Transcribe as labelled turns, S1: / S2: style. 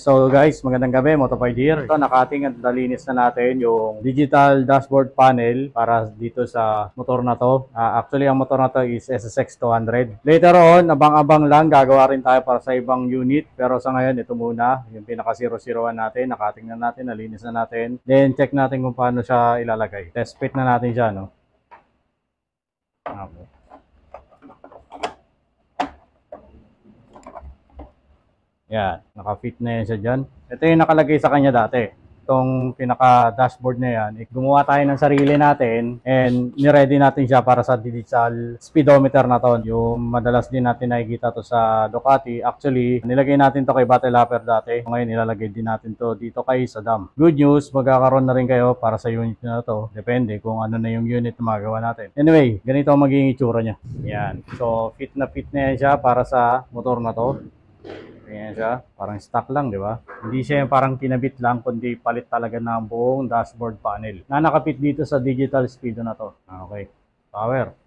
S1: So guys, magandang gabi, Motopoid here. Ito, nakating at nalinis na natin yung digital dashboard panel para dito sa motor na to. Actually, ang motor na to is SSX 200. Later on, abang-abang lang, gagawa rin tayo para sa ibang unit. Pero sa ngayon, ito muna, yung pinaka 001 natin, nakating na natin, nalinis na natin. Then, check natin kung paano siya ilalagay. Test fit na natin siya, no? Okay. Yan, naka-fit na yan siya dyan. Ito yung nakalagay sa kanya dati. Itong pinaka-dashboard na yan. Gumawa tayo ng sarili natin and niready natin siya para sa digital speedometer na to. Yung madalas din natin nakikita to sa Ducati. Actually, nilagay natin to kay Battle Lapper dati. Ngayon, nilalagay din natin to dito kay Saddam. Good news, magkakaroon na rin kayo para sa unit na to. Depende kung ano na yung unit na magawa natin. Anyway, ganito ang magiging itsura niya. Yan. So, fit na yan siya para sa motor na to. Ayan siya, parang stock lang, di ba? Hindi siya yung parang kinabit lang, kundi palit talaga ng buong dashboard panel na nakapit dito sa digital speedo na to. Okay, power.